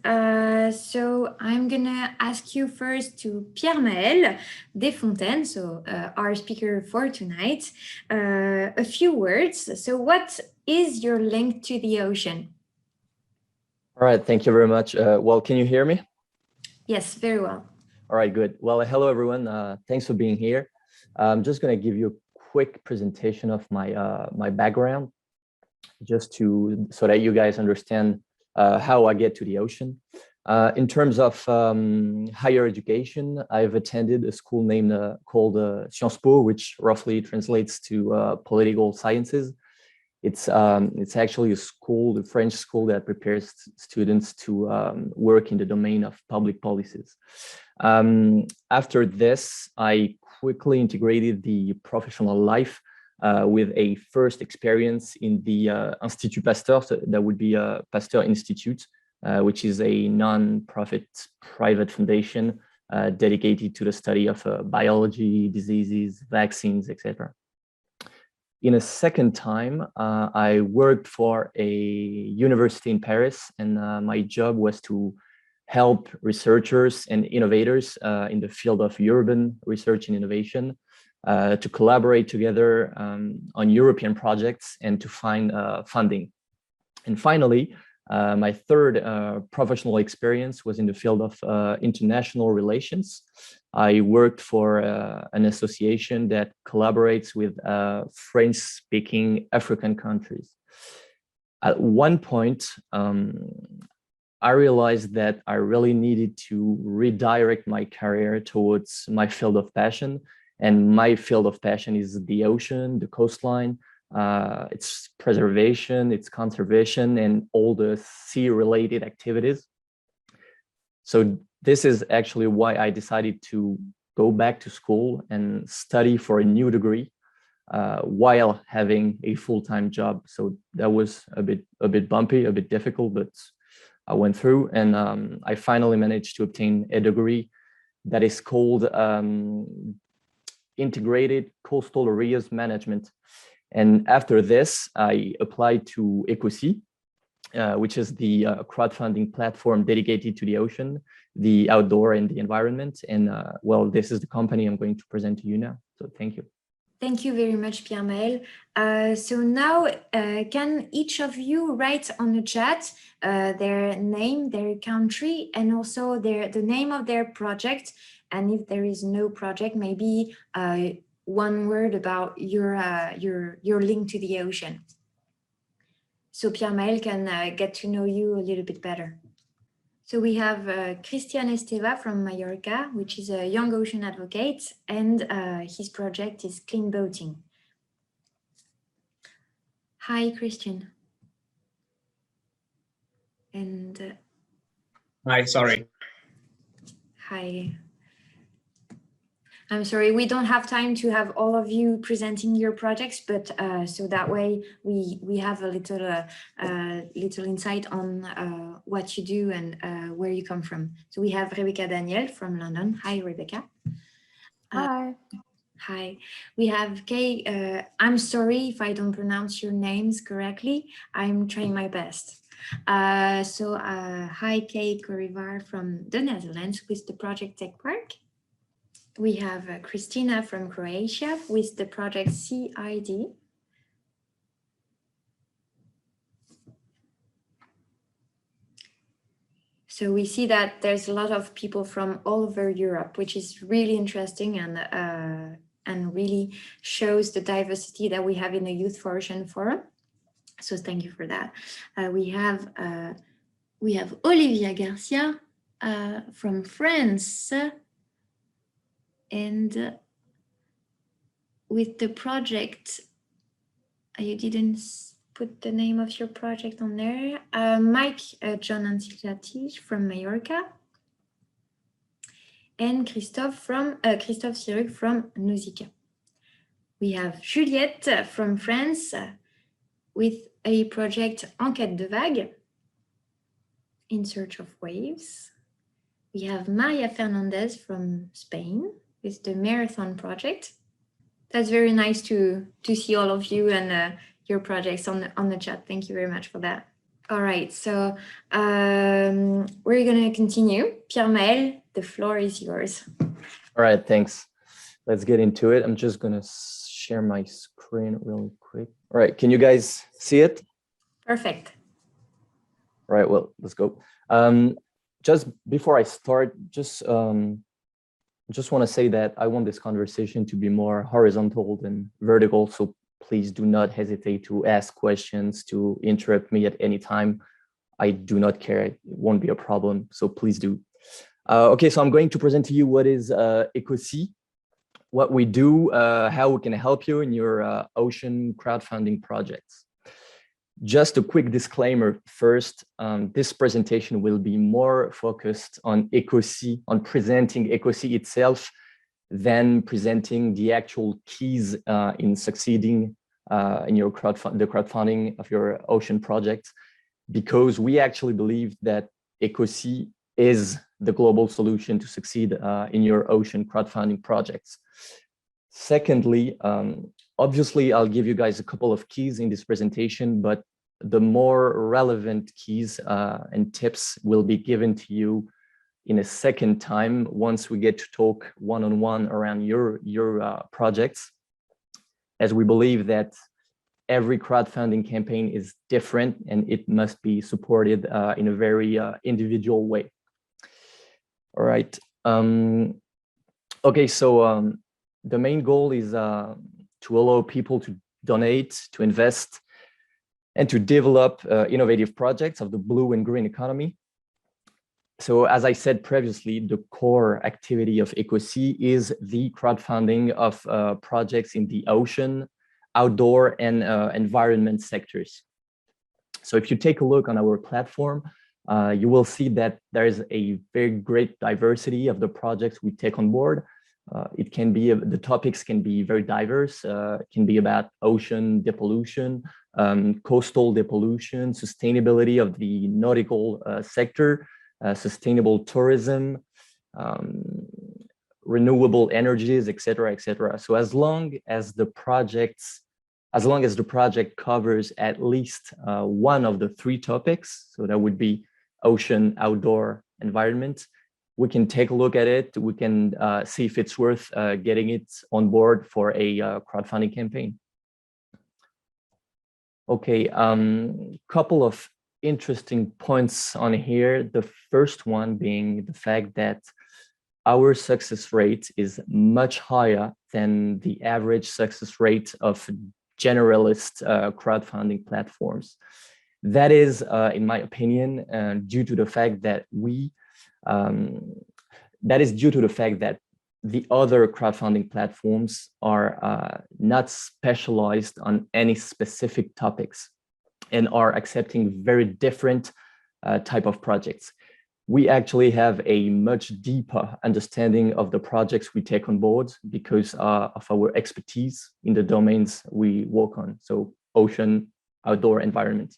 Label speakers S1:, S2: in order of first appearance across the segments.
S1: So I'm gonna ask you first to Pierre-Maël Desfontaines, so our speaker for tonight, a few words. So what is your link to the ocean?
S2: All right, thank you very much. Well, can you hear me?
S1: Yes, very well.
S2: All right, good. Well, hello everyone. Thanks for being here. I'm just going to give you a quick presentation of my background, just so that you guys understand how I get to the ocean. In terms of higher education, I've attended a school named called Sciences Po, which roughly translates to political sciences. It's actually a school, the French school that prepares students to work in the domain of public policies. After this, I quickly integrated the professional life with a first experience in the Institut Pasteur. So that would be a Pasteur Institute, which is a non-profit private foundation dedicated to the study of biology, diseases, vaccines, etc. In a second time, I worked for a university in Paris, and my job was to help researchers and innovators in the field of urban research and innovation to collaborate together on European projects and to find funding. And finally, my third professional experience was in the field of international relations. I worked for an association that collaborates with French-speaking African countries. At one point, I realized that I really needed to redirect my career towards my field of passion. And my field of passion is the ocean, the coastline, its preservation, its conservation, and all the sea-related activities. So this is actually why I decided to go back to school and study for a new degree while having a full-time job. So that was a bit bumpy, a bit difficult, but I went through, and I finally managed to obtain a degree that is called Integrated Coastal Areas Management. And after this, I applied to Ecosi, which is the crowdfunding platform dedicated to the ocean, the outdoor, and the environment. And well, this is the company I'm going to present to you now. So thank you.
S1: Thank you very much, Pierre-Maël. So now, can each of you write on the chat their name, their country, and also the name of their project? And if there is no project, maybe one word about your link to the ocean. So Pierre-Maël can get to know you a little bit better. So we have Christian Esteva from Mallorca, which is a young ocean advocate, and his project is Clean Boating. Hi, Christian. And
S3: hi, sorry.
S1: Hi. I'm sorry, we don't have time to have all of you presenting your projects, but so that way we have a little insight on what you do and where you come from. So we have Rebecca Daniel from London. Hi, Rebecca.
S4: Hi.
S1: Hi. We have Kay. I'm sorry if I don't pronounce your names correctly. I'm trying my best. Hi, Kay Korivar from the Netherlands with the project Tech Park. We have Christina from Croatia with the project CID. So we see that there's a lot of people from all over Europe, which is really interesting and really shows the diversity that we have in the Youth for Ocean Forum. So thank you for that. We have Olivia Garcia from France. And with the project, you didn't put the name of your project on there. Mike John Ancillati from Mallorca. And Christophe Siruc from Nausicaa. We have Juliette from France with a project En quête de vagues, In search of waves. We have Maria Fernandez from Spain with the Marathon project. That's very nice to see all of you and your projects on the chat. Thank you very much for that. All right, so we're gonna continue. Pierre-Maël, the floor is yours.
S2: All right, thanks. Let's get into it. I'm just gonna share my screen really quick. All right, can you guys see it?
S1: Perfect.
S2: All right, well, let's go. Just before I start, just want to say that I want this conversation to be more horizontal than vertical. So please do not hesitate to ask questions, to interrupt me at any time. I do not care. It won't be a problem. So please do. Okay, so I'm going to present to you what is Ecosi, what we do, how we can help you in your ocean crowdfunding projects. Just a quick disclaimer first, this presentation will be more focused on Ecosi, on presenting Ecosi itself, than presenting the actual keys in succeeding in your crowdfunding of your ocean project, because we actually believe that Ecosi is the global solution to succeed in your ocean crowdfunding projects. Secondly, obviously, I'll give you guys a couple of keys in this presentation, but the more relevant keys and tips will be given to you in a second time once we get to talk one-on-one around your projects, as we believe that every crowdfunding campaign is different and it must be supported in a very individual way. All right. Okay, so the main goal is to allow people to donate, to invest, and to develop innovative projects of the blue and green economy. So as I said previously, the core activity of Ecosi is the crowdfunding of projects in the ocean, outdoor, and environment sectors. So if you take a look on our platform, you will see that there is a very great diversity of the projects we take on board. It can be, the topics can be very diverse. It can be about ocean depollution, coastal depollution, sustainability of the nautical sector, sustainable tourism, renewable energies, et cetera, et cetera. So as long as the project covers at least one of the three topics, so that would be ocean, outdoor, environment, we can take a look at it. We can see if it's worth getting it on board for a crowdfunding campaign. Okay, couple of interesting points on here. The first one being the fact that our success rate is much higher than the average success rate of generalist crowdfunding platforms. That is, in my opinion, due to the fact that the other crowdfunding platforms are not specialized on any specific topics and are accepting very different type of projects. We actually have a much deeper understanding of the projects we take on board because of our expertise in the domains we work on. So ocean, outdoor, environment.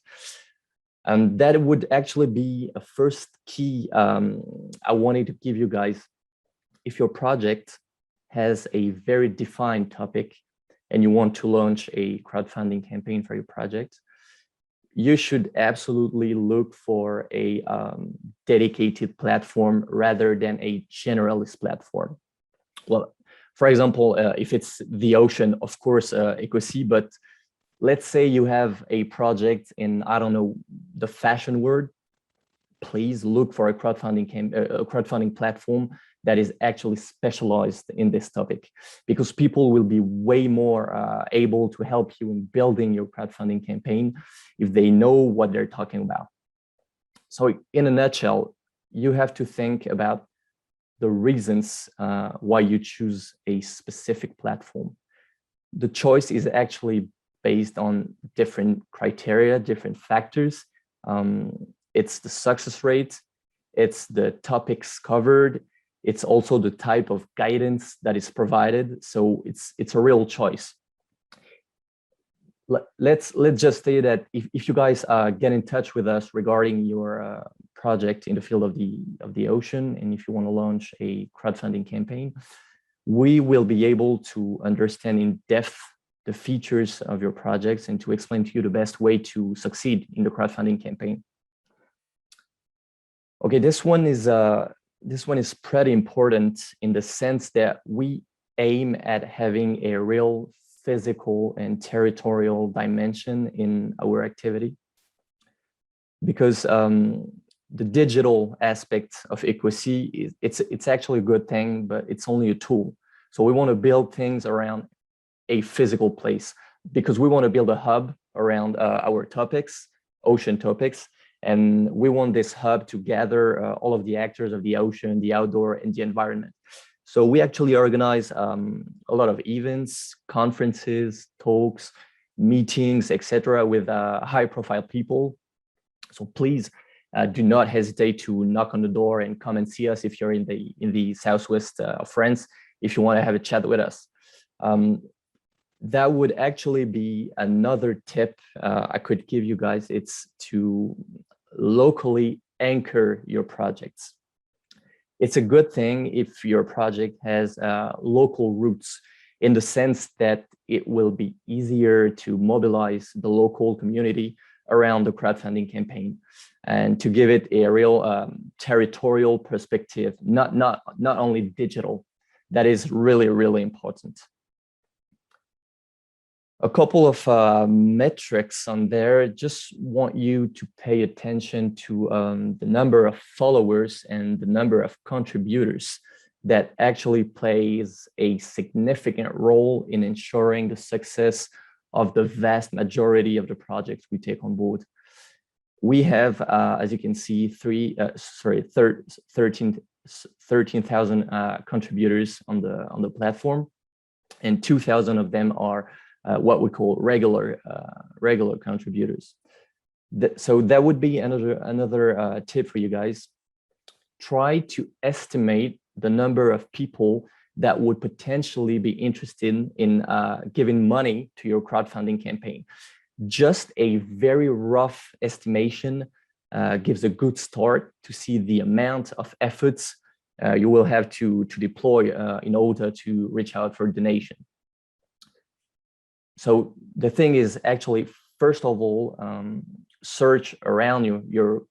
S2: That would actually be a first key I wanted to give you guys. If your project has a very defined topic and you want to launch a crowdfunding campaign for your project, you should absolutely look for a dedicated platform rather than a generalist platform. Well, for example, if it's the ocean, of course, Ecosi, but let's say you have a project in, I don't know, the fashion world, please look for a crowdfunding platform that is actually specialized in this topic, because people will be way more able to help you in building your crowdfunding campaign if they know what they're talking about. So in a nutshell, you have to think about the reasons why you choose a specific platform. The choice is actually based on different criteria, different factors. It's the success rate, it's the topics covered, it's also the type of guidance that is provided. So it's a real choice. Let's just say that if you guys get in touch with us regarding your project in the field of the ocean, and if you want to launch a crowdfunding campaign, we will be able to understand in depth the features of your projects and to explain to you the best way to succeed in the crowdfunding campaign. Okay, this one is pretty important in the sense that we aim at having a real physical and territorial dimension in our activity, because the digital aspect of Ecosi, it's actually a good thing, but it's only a tool. So we want to build things around a physical place, because we want to build a hub around our topics, ocean topics, and we want this hub to gather all of the actors of the ocean, the outdoor, and the environment. So we actually organize a lot of events, conferences, talks, meetings, etc., with high-profile people. So please do not hesitate to knock on the door and come and see us if you're in the southwest of France, if you want to have a chat with us. That would actually be another tip I could give you guys. It's to locally anchor your projects. It's a good thing if your project has local roots, in the sense that it will be easier to mobilize the local community around the crowdfunding campaign and to give it a real territorial perspective, not only digital. That is really, really important. A couple of metrics on there. Just want you to pay attention to the number of followers and the number of contributors that actually plays a significant role in ensuring the success of the vast majority of the projects we take on board. We have, as you can see, 13,000 contributors on the platform, and 2,000 of them are what we call regular contributors. So that would be another tip for you guys. Try to estimate the number of people that would potentially be interested in giving money to your crowdfunding campaign. Just a very rough estimation gives a good start to see the amount of efforts you will have to deploy in order to reach out for donation. So the thing is, actually, first of all, search around your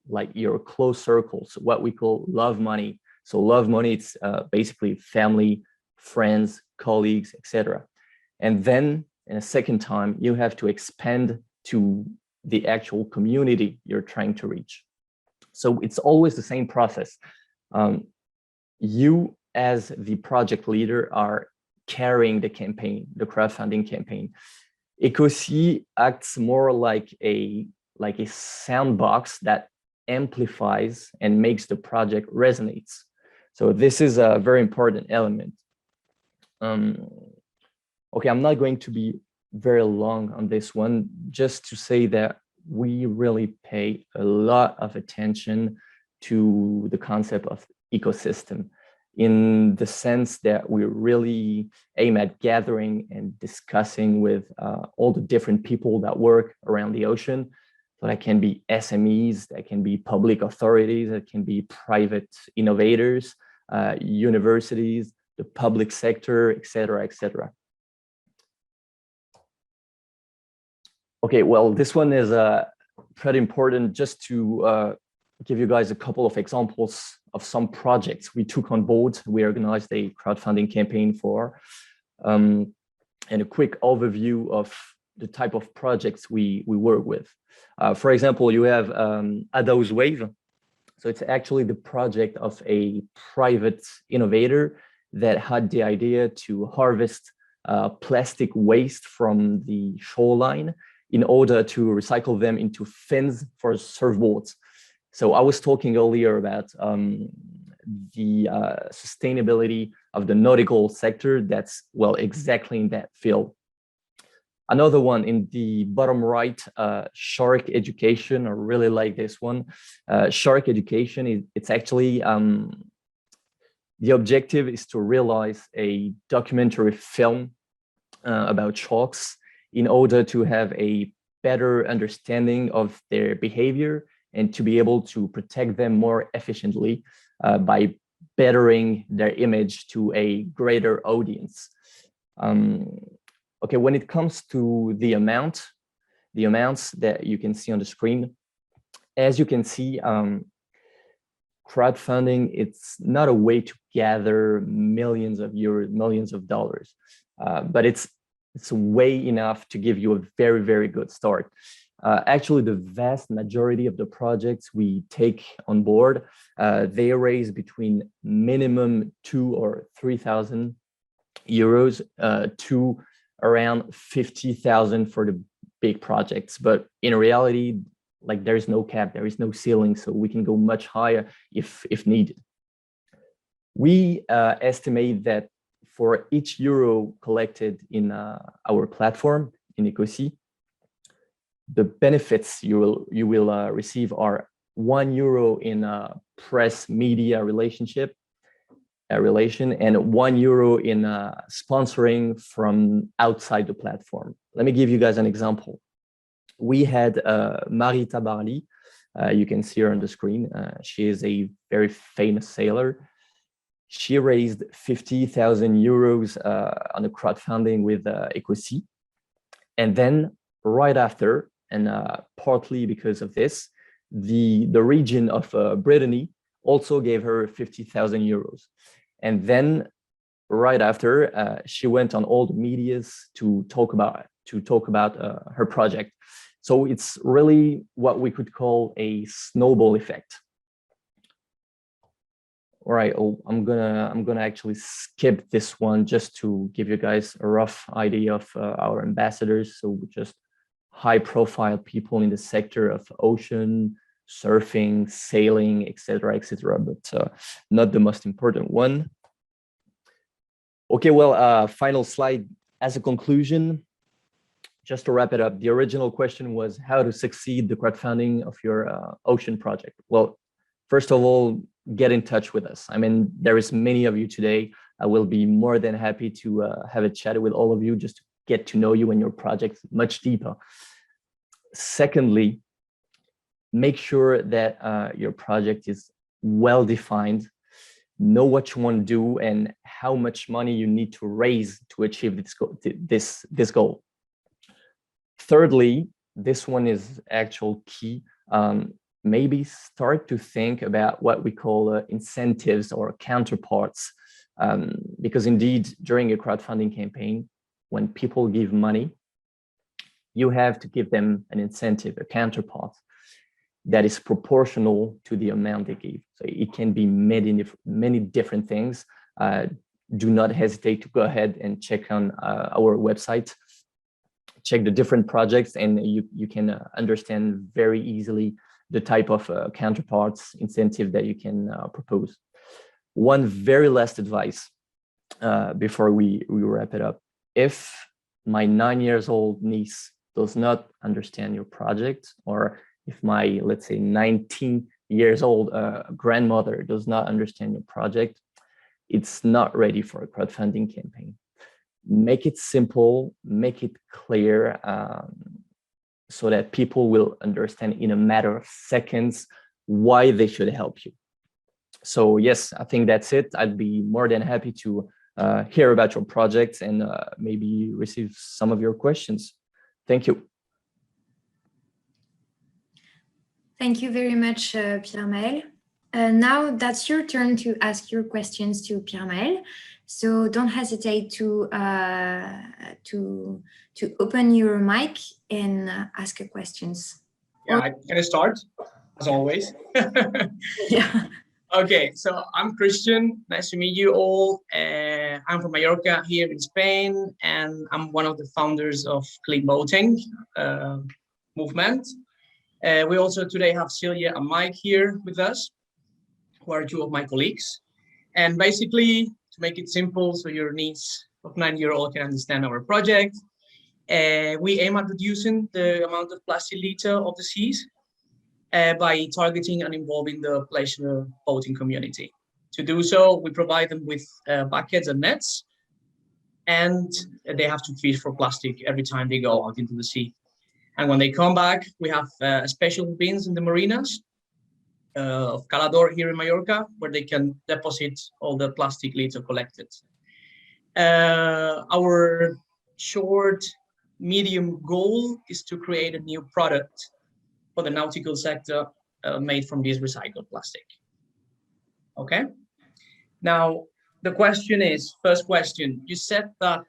S2: close circles, what we call love money. So love money, it's basically family, friends, colleagues, etc. And then in a second time, you have to expand to the actual community you're trying to reach. So it's always the same process. You as the project leader are carrying the campaign, the crowdfunding campaign. Ecosi acts more like a sound box that amplifies and makes the project resonates. So this is a very important element. Okay, I'm not going to be very long on this one, just to say that we really pay a lot of attention to the concept of ecosystem, in the sense that we really aim at gathering and discussing with all the different people that work around the ocean. So that can be SMEs, that can be public authorities, that can be private innovators, universities, the public sector, etc., etc. Okay, well, this one is pretty important, just to give you guys a couple of examples of some projects we took on board. We organized a crowdfunding campaign for, and a quick overview of the type of projects we work with. For example, you have Adda's Wave. So it's actually the project of a private innovator that had the idea to harvest plastic waste from the shoreline in order to recycle them into fins for surfboards. So I was talking earlier about the sustainability of the nautical sector. That's, well, exactly in that field. Another one in the bottom right, shark education. I really like this one. Shark education, it's actually, the objective is to realize a documentary film about sharks in order to have a better understanding of their behavior and to be able to protect them more efficiently by bettering their image to a greater audience. Okay, when it comes to the amounts that you can see on the screen, as you can see, crowdfunding, it's not a way to gather millions of euros, millions of dollars, but it's a way enough to give you a very, very good start. Actually, the vast majority of the projects we take on board, they raise between minimum 2,000 or 3,000 euros to around 50,000 for the big projects. But in reality, like there is no cap, there is no ceiling, so we can go much higher if needed. We estimate that for each euro collected in our platform in Ecosi, the benefits you will receive are €1 in press media relation and €1 in sponsoring from outside the platform. Let me give you guys an example. We had Marita Barley, you can see her on the screen. She is a very famous sailor. She raised 50,000 euros on a crowdfunding with Ecosi. And then right after, and partly because of this, the region of Brittany also gave her 50,000 euros. And then right after, she went on all the medias to talk about her project. So it's really what we could call a snowball effect. All right, I'm gonna actually skip this one just to give you guys a rough idea of our ambassadors. So just high-profile people in the sector of ocean, surfing, sailing, etc., but not the most important one. Okay, well, final slide as a conclusion. Just to wrap it up, the original question was how to succeed the crowdfunding of your ocean project. Well, first of all, get in touch with us. I mean, there is many of you today. I will be more than happy to have a chat with all of you just to get to know you and your project much deeper. Secondly, make sure that your project is well defined. Know what you want to do and how much money you need to raise to achieve this goal. Thirdly, this one is actual key. Maybe start to think about what we call incentives or counterparts, because indeed, during a crowdfunding campaign, when people give money, you have to give them an incentive, a counterpart that is proportional to the amount they give. So it can be many different things. Do not hesitate to go ahead and check on our website, check the different projects, and you can understand very easily the type of counterparts incentive that you can propose. One very last advice before we wrap it up. If my 9-year-old niece does not understand your project, or if my, let's say, 19-year-old grandmother does not understand your project, it's not ready for a crowdfunding campaign. Make it simple, make it clear, so that people will understand in a matter of seconds why they should help you. So yes, I think that's it. I'd be more than happy to hear about your projects and maybe receive some of your questions. Thank you.
S1: Thank you very much, Pierre-Maël. Now that's your turn to ask your questions to Pierre-Maël. So don't hesitate to open your mic and ask your questions.
S3: Yeah, can I start, as always?
S1: Yeah.
S3: Okay, so I'm Christian. Nice to meet you all. I'm from Mallorca here in Spain, and I'm one of the founders of Clean Boating movement. We also today have Celia and Mike here with us, who are two of my colleagues. And basically, to make it simple, so your niece of 9-year-old can understand our project, we aim at reducing the amount of plastic litter of the seas by targeting and involving the pleasure boating community. To do so, we provide them with buckets and nets, and they have to fish for plastic every time they go out into the sea. And when they come back, we have special bins in the marinas of Calador here in Mallorca, where they can deposit all the plastic litter collected. Our short, medium goal is to create a new product for the nautical sector made from this recycled plastic. Okay. Now, the question is, first question, you said that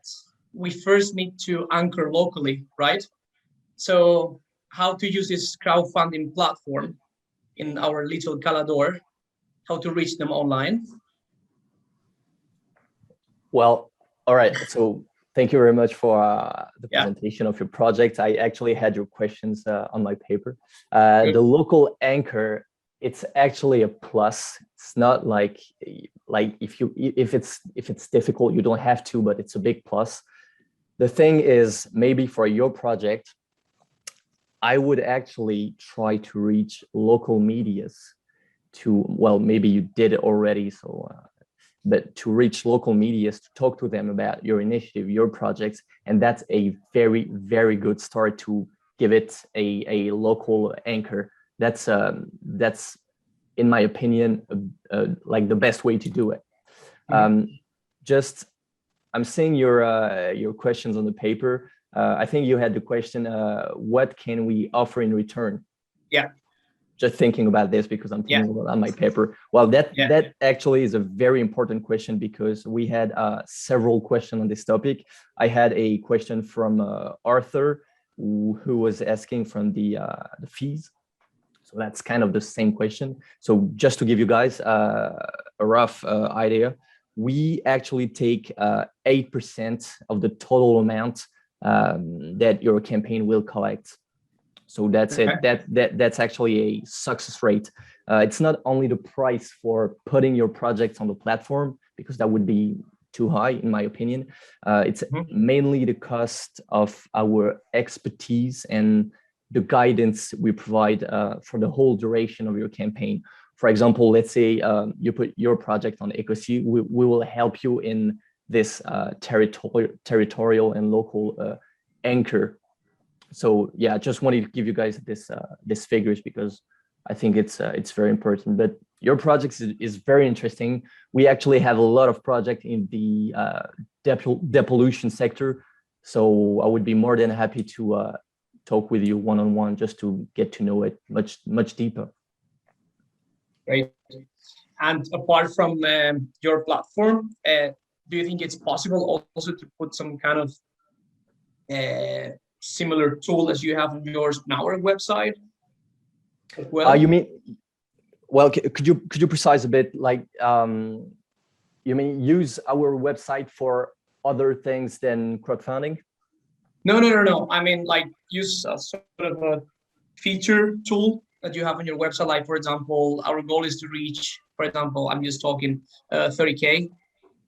S3: we first need to anchor locally, right? So how to use this crowdfunding platform in our little Calador, how to reach them online?
S2: Well, all right. So thank you very much for the presentation of your project. I actually had your questions on my paper. The local anchor, it's actually a plus. It's not like if it's difficult, you don't have to, but it's a big plus. The thing is, maybe for your project, I would actually try to reach local medias to, well, maybe you did it already, so but to reach local medias, to talk to them about your initiative, your projects, and that's a very, very good start to give it a local anchor. That's in my opinion like the best way to do it. I'm seeing your questions on the paper. I think you had the question, what can we offer in return?
S3: Yeah.
S2: Just thinking about this because I'm thinking about on my paper. Well, that actually is a very important question because we had several questions on this topic. I had a question from Arthur who was asking from the fees. So that's kind of the same question. So just to give you guys a rough idea, we actually take 8% of the total amount that your campaign will collect. So that's it. That's actually a success rate. It's not only the price for putting your project on the platform, because that would be too high, in my opinion. It's mainly the cost of our expertise and the guidance we provide for the whole duration of your campaign. For example, let's say you put your project on Ecosia, we will help you in this territorial and local anchor. So yeah, just wanted to give you guys this figures because I think it's very important. But your project is very interesting. We actually have a lot of projects in the depollution sector, so I would be more than happy to talk with you one-on-one just to get to know it much deeper.
S3: Great. And apart from your platform, do you think it's possible also to put some kind of similar tool as you have on yours on our website as well?
S2: You mean, well, could you precise a bit, like you mean use our website for other things than crowdfunding?
S3: No. I mean, like use a sort of a feature tool that you have on your website. Like, for example, our goal is to reach, for example, I'm just talking 30K.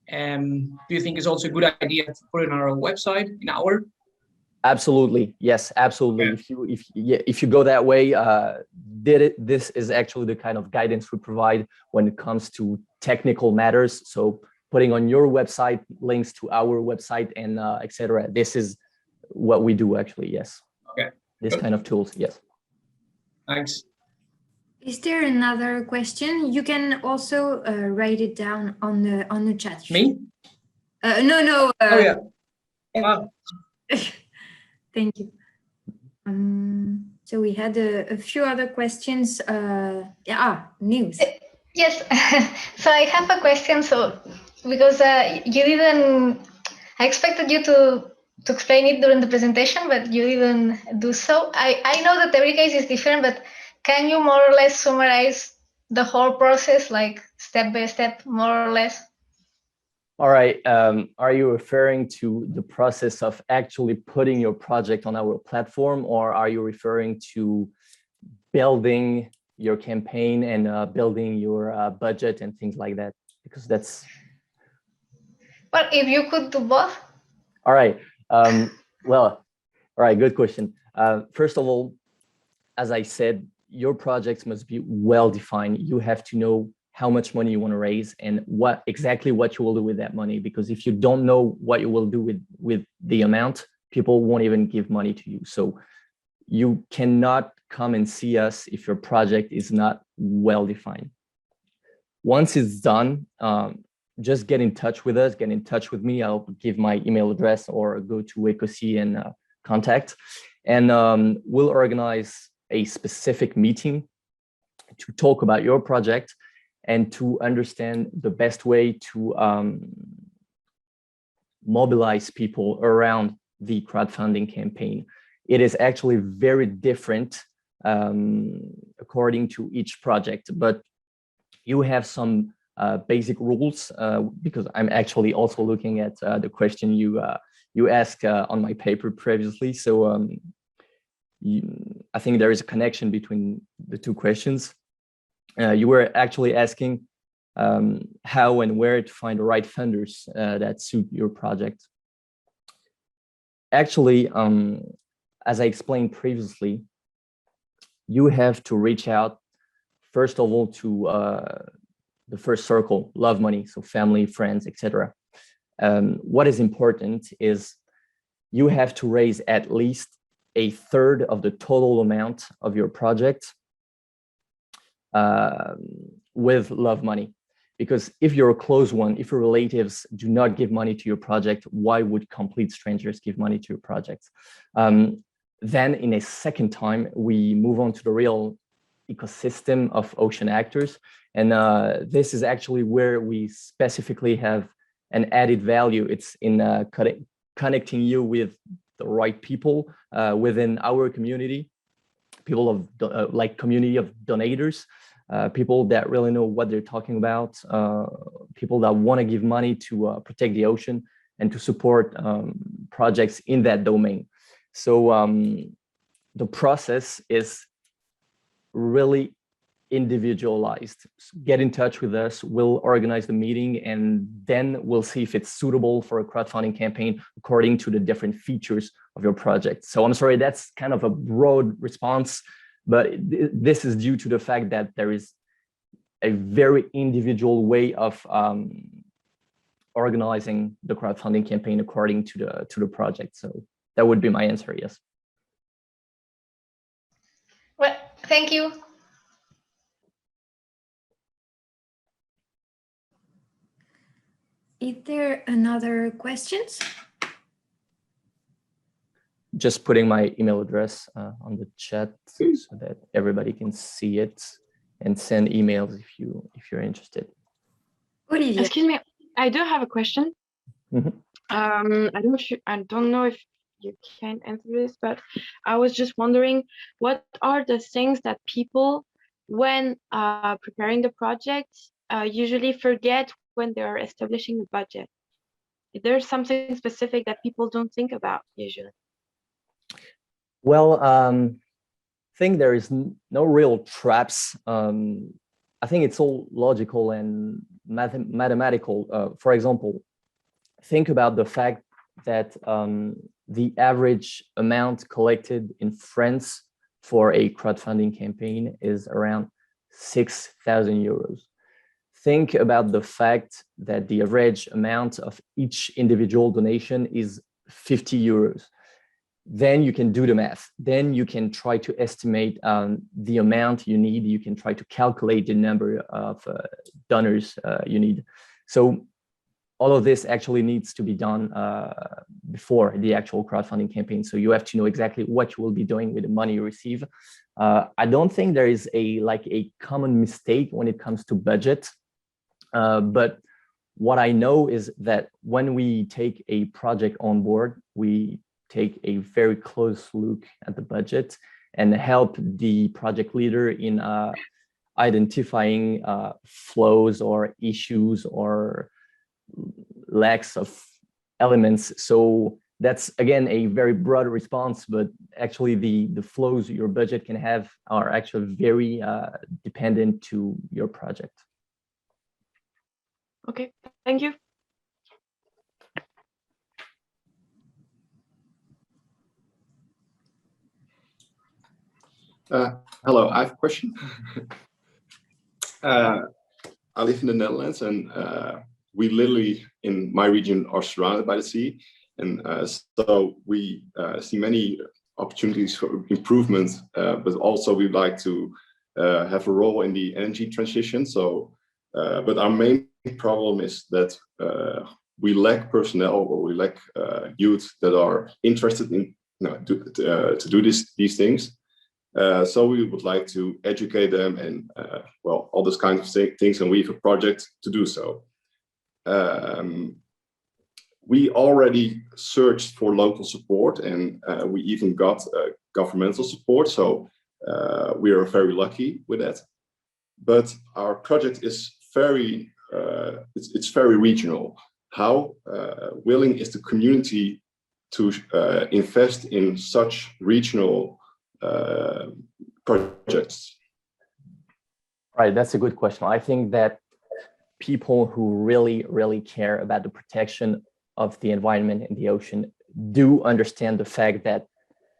S3: Do you think it's also a good idea to put it on our website in our?
S2: Absolutely, yes, absolutely. Yeah. If you go that way, this is actually the kind of guidance we provide when it comes to technical matters. So putting on your website links to our website and etc. This is what we do actually. Yes.
S3: Okay.
S2: This kind of tools. Yes.
S3: Thanks.
S1: Is there another question? You can also write it down on the chat.
S3: Me?
S1: No.
S3: Oh yeah.
S1: Thank you. So we had a few other questions. News.
S4: Yes. So I have a question. So because you didn't, I expected you to explain it during the presentation, but you didn't do so. I know that every case is different, but can you more or less summarize the whole process, like step by step, more or less?
S2: All right. Are you referring to the process of actually putting your project on our platform, or are you referring to building your campaign and building your budget and things like that? Because that's...
S4: Well, if you could do both.
S2: All right. All right. Good question. First of all, as I said, your projects must be well defined. You have to know how much money you want to raise and exactly what you will do with that money. Because if you don't know what you will do with the amount, people won't even give money to you. So you cannot come and see us if your project is not well defined. Once it's done, just get in touch with us, get in touch with me. I'll give my email address or go to Ecosi and contact. And we'll organize a specific meeting to talk about your project and to understand the best way to mobilize people around the crowdfunding campaign. It is actually very different according to each project, but you have some basic rules because I'm actually also looking at the question you asked on my paper previously. So I think there is a connection between the two questions. You were actually asking how and where to find the right funders that suit your project. Actually, as I explained previously, you have to reach out, first of all, to the first circle, love money, so family, friends, etc. What is important is you have to raise at least a third of the total amount of your project with love money. Because if you're a close one, if your relatives do not give money to your project, why would complete strangers give money to your project? Then in a second time, we move on to the real ecosystem of ocean actors. And this is actually where we specifically have an added value. It's in connecting you with the right people within our community, people of like community of donators, people that really know what they're talking about, people that want to give money to protect the ocean and to support projects in that domain. So the process is really individualized. Get in touch with us, we'll organize the meeting, and then we'll see if it's suitable for a crowdfunding campaign according to the different features of your project. So I'm sorry, that's kind of a broad response, but this is due to the fact that there is a very individual way of organizing the crowdfunding campaign according to the project. So that would be my answer, yes.
S4: Well, thank you.
S1: Is there another questions?
S2: Just putting my email address on the chat so that everybody can see it and send emails if you're interested.
S1: Olivia.
S5: Excuse me, I do have a question.
S2: Mm-hmm.
S5: I don't know if you can answer this, but I was just wondering, what are the things that people, when preparing the project, usually forget when they're establishing a budget? Is there something specific that people don't think about usually?
S2: Well, I think there is no real traps. I think it's all logical and mathematical. For example, think about the fact that the average amount collected in France for a crowdfunding campaign is around 6,000 euros. Think about the fact that the average amount of each individual donation is 50 euros. Then you can do the math. Then you can try to estimate the amount you need. You can try to calculate the number of donors you need. So all of this actually needs to be done before the actual crowdfunding campaign. So you have to know exactly what you will be doing with the money you receive. I don't think there is a common mistake when it comes to budget. But what I know is that when we take a project on board, we take a very close look at the budget and help the project leader in identifying flows or issues or lacks of elements. So that's, again, a very broad response, but actually the flows your budget can have are actually very dependent to your project.
S5: Okay, thank you.
S6: Hello, I have a question. I live in the Netherlands, and we literally, in my region, are surrounded by the sea. And so we see many opportunities for improvement, but also we'd like to have a role in the energy transition. So, but our main problem is that we lack personnel, or we lack youth that are interested in to do these things. So we would like to educate them and well, all those kinds of things, and we have a project to do so. We already searched for local support, and we even got governmental support. So we are very lucky with that. But our project is very, it's very regional. How willing is the community to invest in such regional projects?
S2: Right, that's a good question. I think that people who really care about the protection of the environment and the ocean do understand the fact that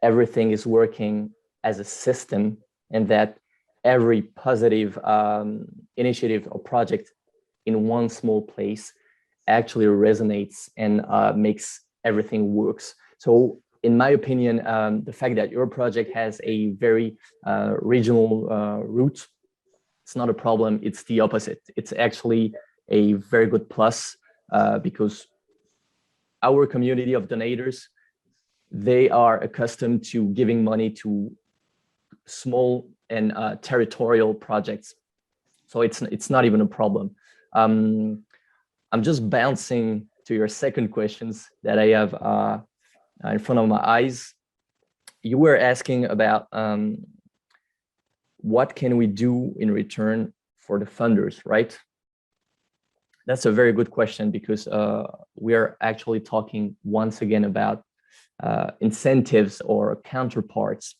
S2: everything is working as a system, and that every positive initiative or project in one small place actually resonates and makes everything works. So in my opinion, the fact that your project has a very regional root, it's not a problem, it's the opposite. It's actually a very good plus because our community of donators, they are accustomed to giving money to small and territorial projects. So it's not even a problem. I'm just bouncing to your second questions that I have in front of my eyes. You were asking about what can we do in return for the funders, right? That's a very good question, because we are actually talking once again about incentives or counterparts.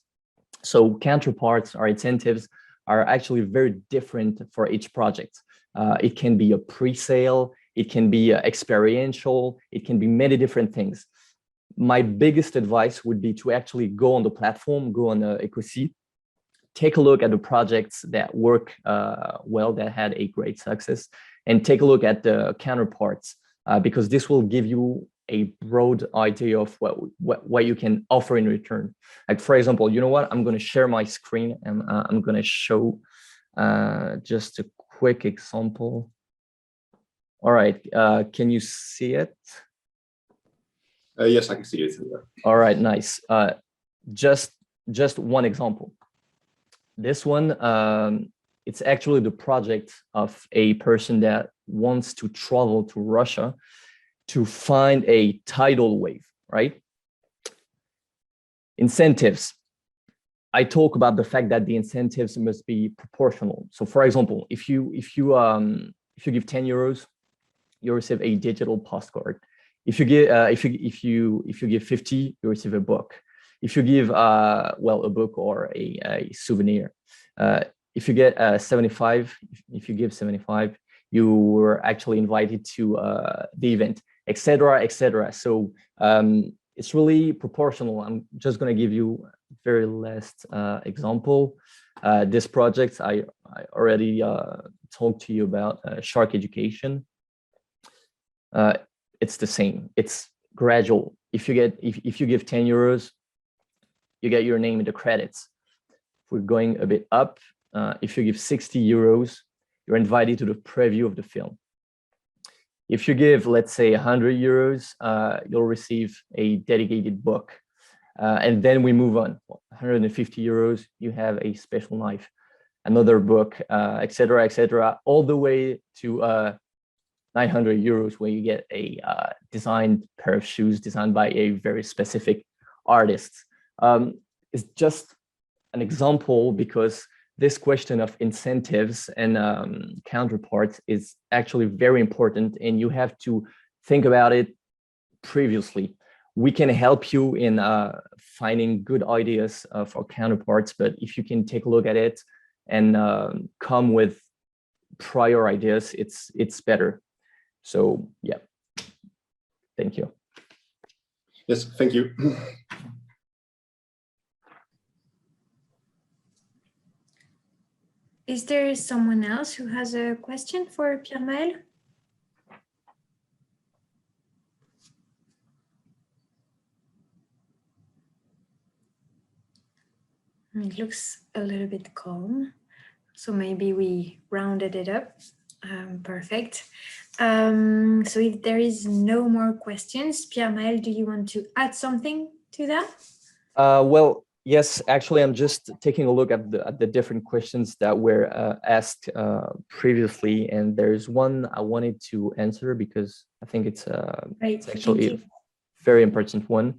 S2: So counterparts or incentives are actually very different for each project. It can be a pre-sale, it can be experiential, it can be many different things. My biggest advice would be to actually go on the platform, go on Ecosi, take a look at the projects that work well, that had a great success, and take a look at the counterparts, because this will give you a broad idea of what you can offer in return. Like, for example, you know what? I'm going to share my screen, and I'm going to show just a quick example. All right, can you see it?
S6: Yes, I can see it. Yeah.
S2: All right, nice. Just one example. This one, it's actually the project of a person that wants to travel to Russia to find a tidal wave, right? Incentives. I talk about the fact that the incentives must be proportional. So, for example, if you give 10 euros, you receive a digital postcard. If you give if you give 50, you receive a book. If you give well, a book or a souvenir. If you get 75, if you give 75, you were actually invited to the event, etc., etc. So it's really proportional. I'm just going to give you very last example. This project I already talked to you about, shark education. It's the same. It's gradual. If you give 10 euros, you get your name in the credits. If we're going a bit up, if you give 60 euros, you're invited to the preview of the film. If you give, let's say, 100 euros, you'll receive a dedicated book. And then we move on. 150 euros, you have a special knife, another book, etc., etc., all the way to 900 euros, where you get a designed pair of shoes designed by a very specific artist. It's just an example, because this question of incentives and counterparts is actually very important, and you have to think about it previously. We can help you in finding good ideas for counterparts, but if you can take a look at it and come with prior ideas, it's better. So yeah, thank you.
S6: Yes, thank you.
S1: Is there someone else who has a question for Pierre-Maël? It looks a little bit calm, so maybe we rounded it up. Perfect. So if there is no more questions, Pierre-Maël, do you want to add something to that?
S2: Well, yes, actually, I'm just taking a look at the different questions that were asked previously, and there's one I wanted to answer because I think it's actually a very important one.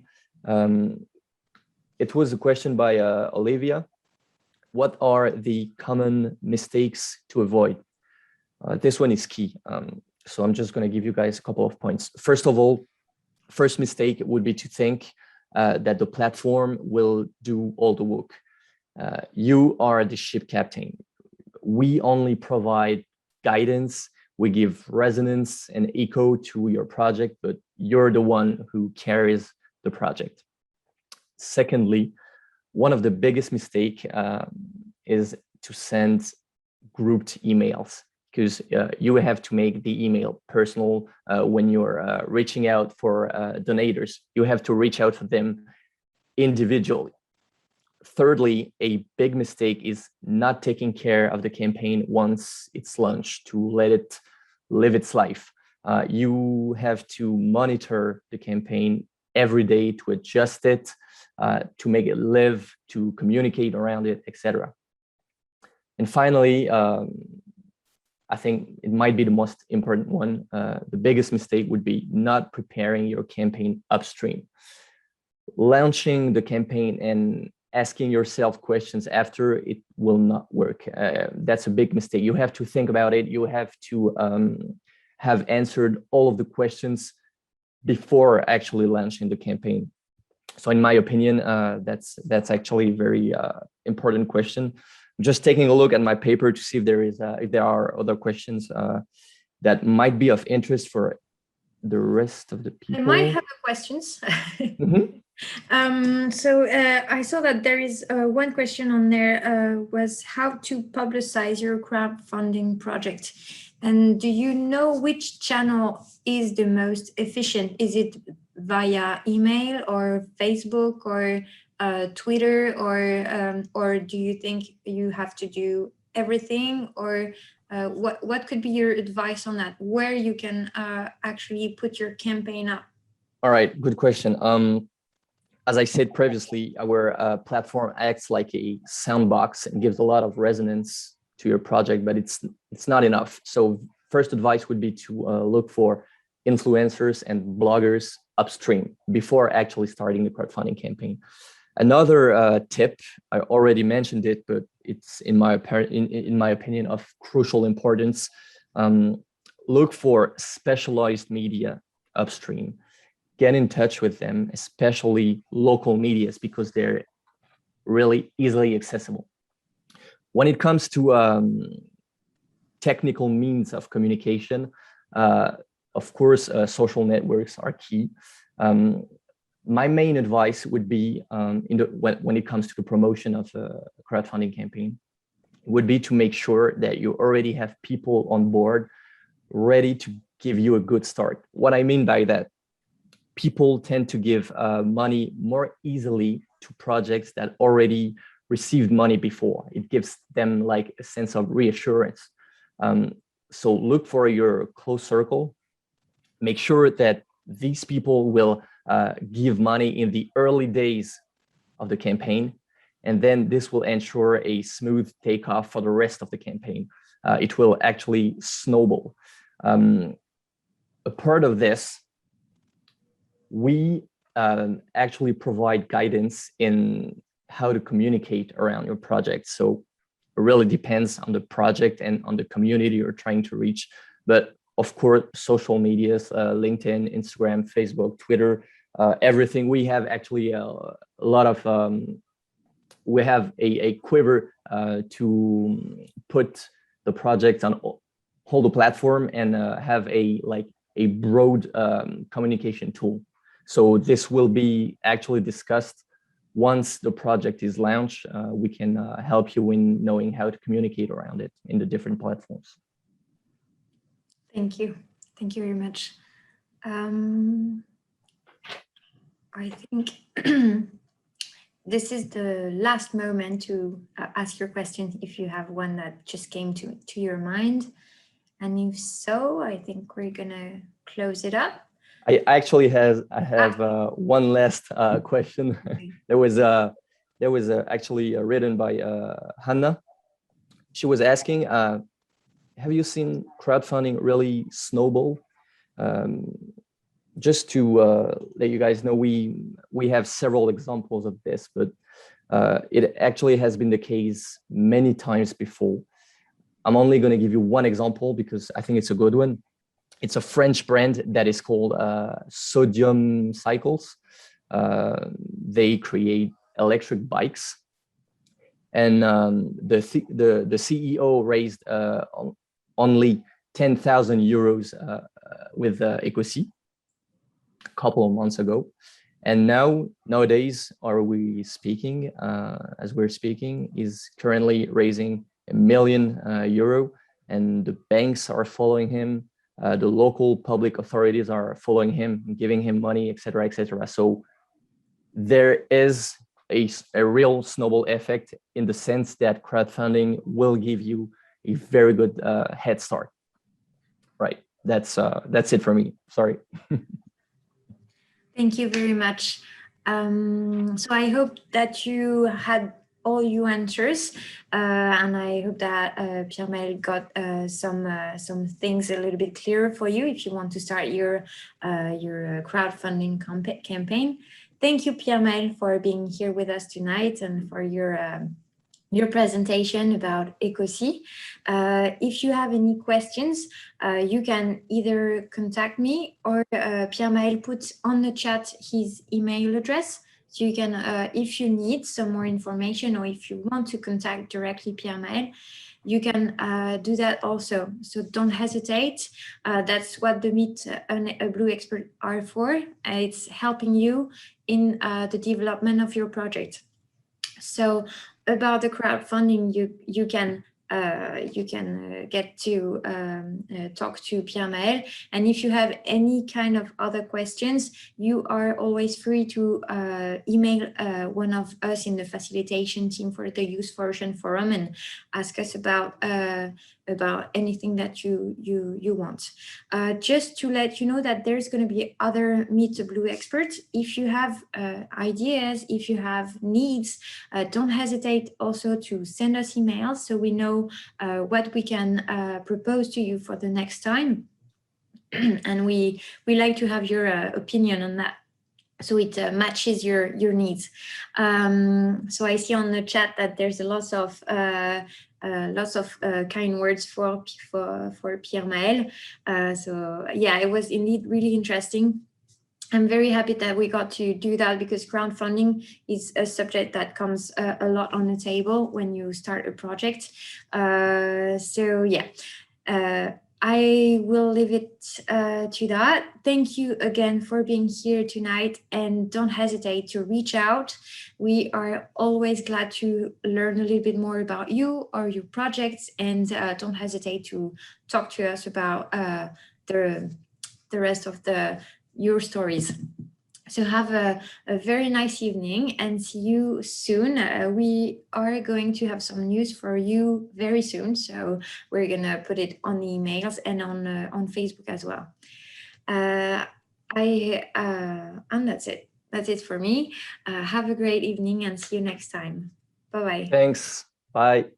S2: It was a question by Olivia. What are the common mistakes to avoid? This one is key. So I'm just going to give you guys a couple of points. First of all, first mistake would be to think that the platform will do all the work. You are the ship captain. We only provide guidance. We give resonance and echo to your project, but you're the one who carries the project. Secondly, one of the biggest mistake is to send grouped emails, because you have to make the email personal when you're reaching out for donators. You have to reach out for them individually. Thirdly, a big mistake is not taking care of the campaign once it's launched, to let it live its life. You have to monitor the campaign every day, to adjust it, to make it live, to communicate around it, etc. And finally, I think it might be the most important one. The biggest mistake would be not preparing your campaign upstream. Launching the campaign and asking yourself questions after, it will not work. That's a big mistake. You have to think about it. You have to have answered all of the questions before actually launching the campaign. So in my opinion, that's actually a very important question. I'm just taking a look at my paper to see if there are other questions that might be of interest for the rest of the people.
S1: I might have questions.
S2: Mm-hmm.
S1: So I saw that there is one question on there was how to publicize your crowdfunding project. And do you know which channel is the most efficient? Is it via email or Facebook or Twitter, or do you think you have to do everything, or what could be your advice on that, where you can actually put your campaign up?
S2: All right, good question. As I said previously, our platform acts like a soundbox and gives a lot of resonance to your project, but it's not enough. So first advice would be to look for influencers and bloggers upstream before actually starting the crowdfunding campaign. Another tip, I already mentioned it, but it's in my opinion of crucial importance. Look for specialized media upstream. Get in touch with them, especially local medias, because they're really easily accessible. When it comes to technical means of communication, of course, social networks are key. My main advice would be when it comes to the promotion of a crowdfunding campaign, would be to make sure that you already have people on board ready to give you a good start. What I mean by that, people tend to give money more easily to projects that already received money before. It gives them like a sense of reassurance. So look for your close circle. Make sure that these people will give money in the early days of the campaign, and then this will ensure a smooth takeoff for the rest of the campaign. It will actually snowball. A part of this, we actually provide guidance in how to communicate around your project. So it really depends on the project and on the community you're trying to reach. But of course, social medias, LinkedIn, Instagram, Facebook, Twitter, everything. We have actually a lot of, we have a quiver to put the project on all the platform and have a broad communication tool. So this will be actually discussed once the project is launched. We can help you in knowing how to communicate around it in the different platforms.
S1: Thank you. Thank you very much. I think this is the last moment to ask your question if you have one that just came to your mind. And if so, I think we're gonna close it up.
S2: I have one last question. There was actually written by Hannah. She was asking, have you seen crowdfunding really snowball? Just to let you guys know, we have several examples of this, but it actually has been the case many times before. I'm only going to give you one example because I think it's a good one. It's a French brand that is called Sodium Cycles. They create electric bikes, and the CEO raised only 10,000 euros with Ecosi a couple of months ago, and nowadays, as we're speaking, is currently raising €1 million, and the banks are following him. The local public authorities are following him, giving him money, etc., etc. So there is a real snowball effect in the sense that crowdfunding will give you a very good head start. Right. That's it for me. Sorry.
S1: Thank you very much. So I hope that you had all your answers, and I hope that Pierre-Maël got some things a little bit clearer for you if you want to start your crowdfunding campaign. Thank you, Pierre-Maël, for being here with us tonight and for your presentation about Ecosi. If you have any questions, you can either contact me or Pierre-Maël puts on the chat his email address. So you can, if you need some more information or if you want to contact directly Pierre-Maël, you can do that also. So don't hesitate. That's what the Meet a Blue Expert are for. It's helping you in the development of your project. So about the crowdfunding, you can get to talk to Pierre-Maël, and if you have any kind of other questions, you are always free to email one of us in the facilitation team for the Youth for Ocean Forum and ask us about anything that you want. Just to let you know that there's going to be other Meet the Blue experts. If you have ideas, if you have needs, don't hesitate also to send us emails so we know what we can propose to you for the next time. And we like to have your opinion on that, so it matches your needs. So I see on the chat that there's lots of kind words for Pierre-Maël. So yeah, it was indeed really interesting. I'm very happy that we got to do that because crowdfunding is a subject that comes a lot on the table when you start a project. So yeah, I will leave it to that. Thank you again for being here tonight, and don't hesitate to reach out. We are always glad to learn a little bit more about you or your projects, and don't hesitate to talk to us about the rest of your stories. So have a very nice evening and see you soon. We are going to have some news for you very soon, so we're gonna put it on the emails and on Facebook as well. And that's it. That's it for me. Have a great evening and see you next time. Bye-bye.
S2: Thanks. Bye.